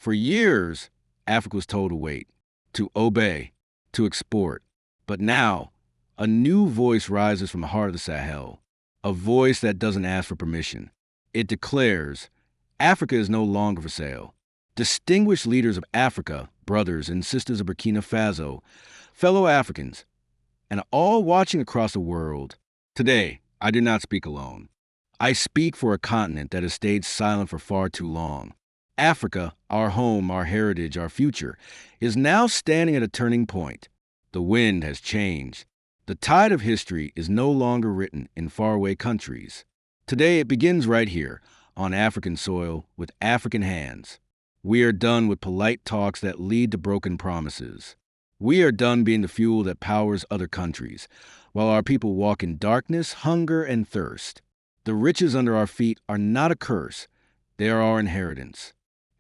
For years, Africa was told to wait, to obey, to export. But now, a new voice rises from the heart of the Sahel, a voice that doesn't ask for permission. It declares, Africa is no longer for sale. Distinguished leaders of Africa, brothers and sisters of Burkina Faso, fellow Africans, and all watching across the world, today, I do not speak alone. I speak for a continent that has stayed silent for far too long. Africa, our home, our heritage, our future, is now standing at a turning point. The wind has changed. The tide of history is no longer written in faraway countries. Today it begins right here, on African soil, with African hands. We are done with polite talks that lead to broken promises. We are done being the fuel that powers other countries, while our people walk in darkness, hunger, and thirst. The riches under our feet are not a curse. They are our inheritance.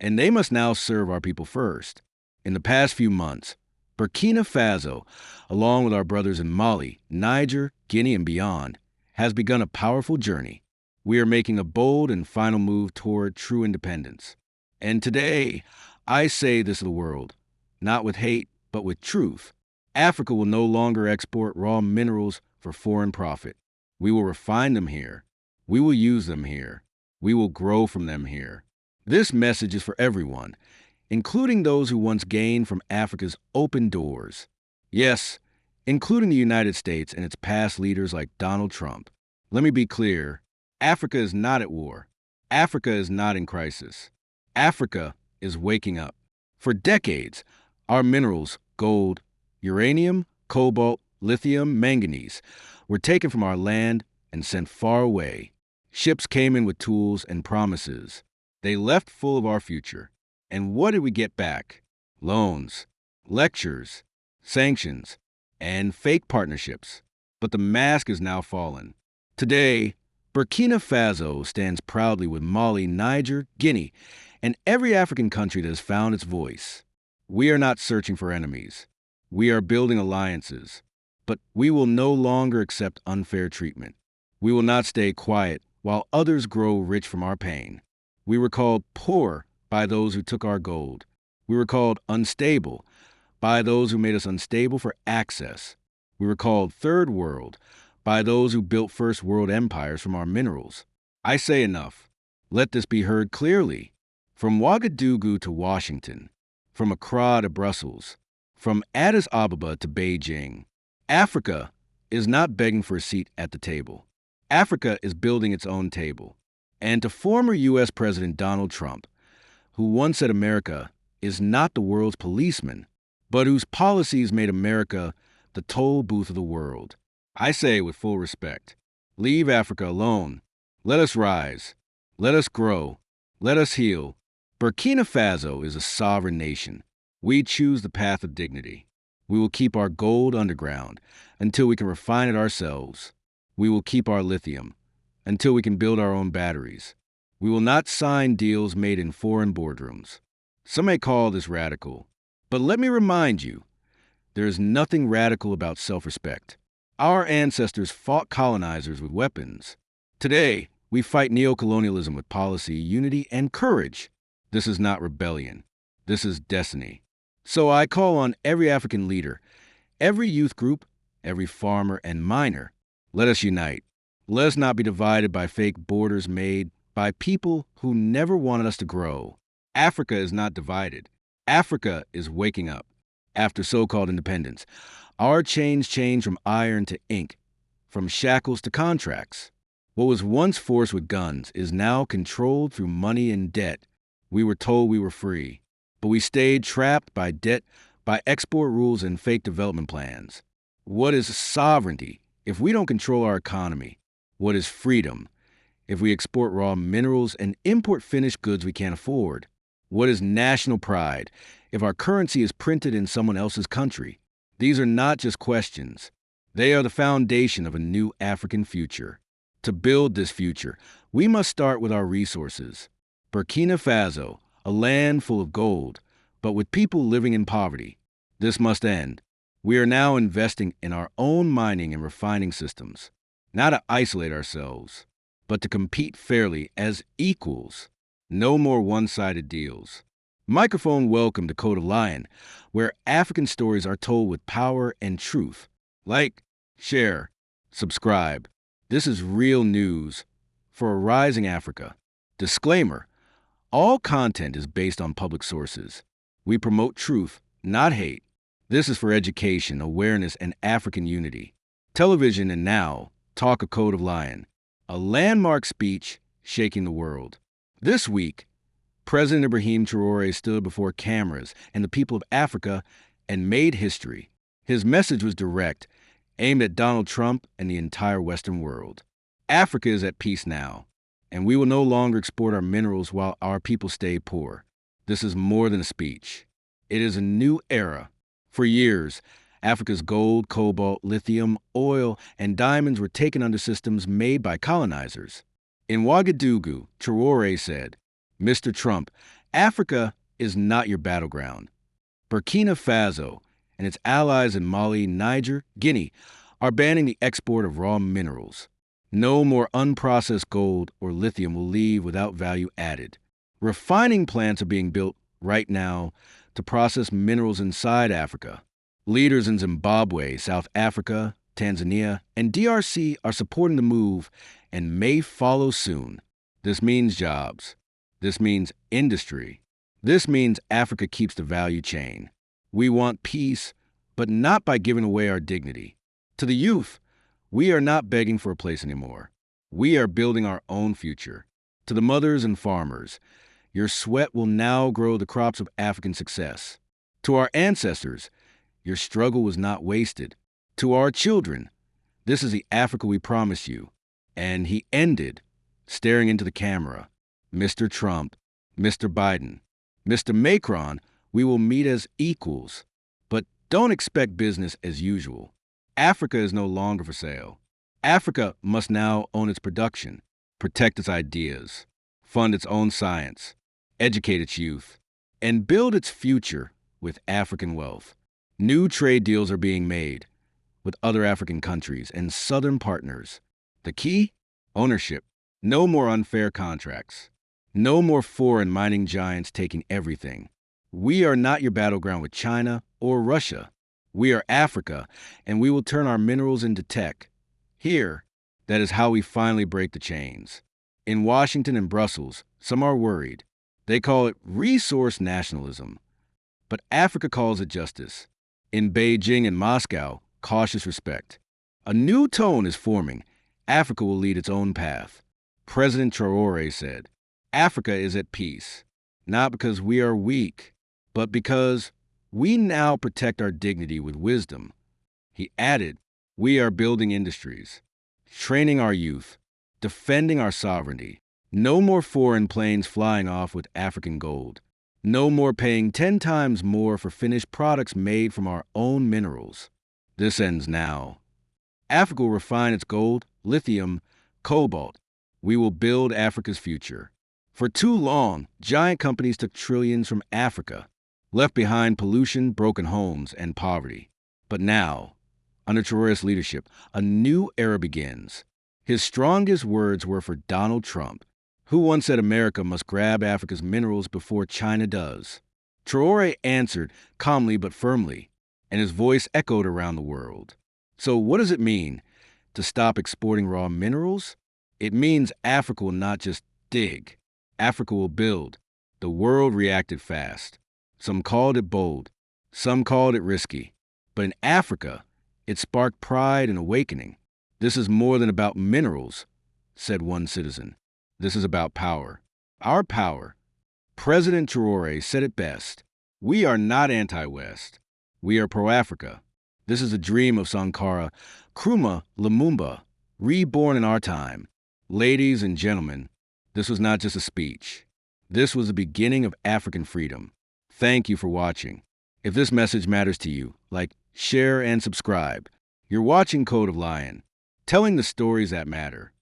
And they must now serve our people first. In the past few months, Burkina Faso, along with our brothers in Mali, Niger, Guinea, and beyond, has begun a powerful journey. We are making a bold and final move toward true independence. And today, I say this to the world, not with hate, but with truth. Africa will no longer export raw minerals for foreign profit. We will refine them here. We will use them here. We will grow from them here. This message is for everyone, including those who once gained from Africa's open doors. Yes, including the United States and its past leaders like Donald Trump. Let me be clear. Africa is not at war. Africa is not in crisis. Africa is waking up. For decades, our minerals, gold, uranium, cobalt, lithium, manganese, were taken from our land and sent far away. Ships came in with tools and promises. They left full of our future. And what did we get back? Loans, lectures, sanctions, and fake partnerships. But the mask is now fallen. Today, Burkina Faso stands proudly with Mali, Niger, Guinea, and every African country that has found its voice. We are not searching for enemies. We are building alliances. But we will no longer accept unfair treatment. We will not stay quiet while others grow rich from our pain. We were called poor by those who took our gold. We were called unstable by those who made us unstable for access. We were called third world by those who built first world empires from our minerals. I say enough. Let this be heard clearly. From Ouagadougou to Washington, from Accra to Brussels, from Addis Ababa to Beijing, Africa is not begging for a seat at the table. Africa is building its own table. And to former U.S. President Donald Trump, who once said America is not the world's policeman, but whose policies made America the toll booth of the world, I say with full respect, leave Africa alone. Let us rise. Let us grow. Let us heal. Burkina Faso is a sovereign nation. We choose the path of dignity. We will keep our gold underground until we can refine it ourselves. We will keep our lithium until we can build our own batteries. We will not sign deals made in foreign boardrooms. Some may call this radical, but let me remind you, there is nothing radical about self-respect. Our ancestors fought colonizers with weapons. Today, we fight neocolonialism with policy, unity, and courage. This is not rebellion. This is destiny. So I call on every African leader, every youth group, every farmer and miner. Let us unite. Let us not be divided by fake borders made by people who never wanted us to grow. Africa is not divided. Africa is waking up. After so-called independence, our chains change from iron to ink, from shackles to contracts. What was once forced with guns is now controlled through money and debt. We were told we were free, but we stayed trapped by debt, by export rules and fake development plans. What is sovereignty if we don't control our economy? What is freedom if we export raw minerals and import finished goods we can't afford? What is national pride if our currency is printed in someone else's country? These are not just questions. They are the foundation of a new African future. To build this future, we must start with our resources. Burkina Faso, a land full of gold, but with people living in poverty. This must end. We are now investing in our own mining and refining systems, not to isolate ourselves, but to compete fairly as equals. No more one-sided deals. Microphone welcome to Code of Lion, where African stories are told with power and truth. Like, share, subscribe. This is real news for a rising Africa. Disclaimer: all content is based on public sources. We promote truth, not hate. This is for education, awareness, and African unity. Television and now, talk a Code of Lion, a landmark speech shaking the world. This week, President Ibrahim Traoré stood before cameras and the people of Africa and made history. His message was direct, aimed at Donald Trump and the entire Western world. Africa is at peace now, and we will no longer export our minerals while our people stay poor. This is more than a speech. It is a new era. For years, Africa's gold, cobalt, lithium, oil, and diamonds were taken under systems made by colonizers. In Ouagadougou, Traoré said, "Mr. Trump, Africa is not your battleground. Burkina Faso and its allies in Mali, Niger, Guinea are banning the export of raw minerals. No more unprocessed gold or lithium will leave without value added. Refining plants are being built right now to process minerals inside Africa. Leaders in Zimbabwe, South Africa, Tanzania, and DRC are supporting the move and may follow soon. This means jobs. This means industry. This means Africa keeps the value chain. We want peace, but not by giving away our dignity. To the youth, we are not begging for a place anymore. We are building our own future. To the mothers and farmers, your sweat will now grow the crops of African success. To our ancestors, your struggle was not wasted. To our children, this is the Africa we promised you." And he ended, staring into the camera. "Mr. Trump, Mr. Biden, Mr. Macron, we will meet as equals, but don't expect business as usual. Africa is no longer for sale. Africa must now own its production, protect its ideas, fund its own science, educate its youth, and build its future with African wealth. New trade deals are being made with other African countries and Southern partners. The key? Ownership. No more unfair contracts. No more foreign mining giants taking everything. We are not your battleground with China or Russia. We are Africa, and we will turn our minerals into tech. Here, that is how we finally break the chains. In Washington and Brussels, some are worried. They call it resource nationalism. But Africa calls it justice. In Beijing and Moscow, cautious respect. A new tone is forming. Africa will lead its own path. President Traoré said, "Africa is at peace, not because we are weak, but because we now protect our dignity with wisdom." He added, "We are building industries, training our youth, defending our sovereignty. No more foreign planes flying off with African gold. No more paying 10 times more for finished products made from our own minerals. This ends now. Africa will refine its gold, lithium, cobalt. We will build Africa's future." For too long, giant companies took trillions from Africa, left behind pollution, broken homes, and poverty. But now, under Traoré's leadership, a new era begins. His strongest words were for Donald Trump, who once said America must grab Africa's minerals before China does. Traoré answered calmly but firmly, and his voice echoed around the world. So what does it mean to stop exporting raw minerals? It means Africa will not just dig. Africa will build. The world reacted fast. Some called it bold. Some called it risky. But in Africa, it sparked pride and awakening. "This is more than about minerals," said one citizen. "This is about power. Our power." President Traoré said it best. "We are not anti-West. We are pro-Africa. This is a dream of Sankara, Nkrumah, Lumumba, reborn in our time. Ladies and gentlemen, this was not just a speech. This was the beginning of African freedom. Thank you for watching. If this message matters to you, like, share, and subscribe. You're watching Code of Lion, telling the stories that matter.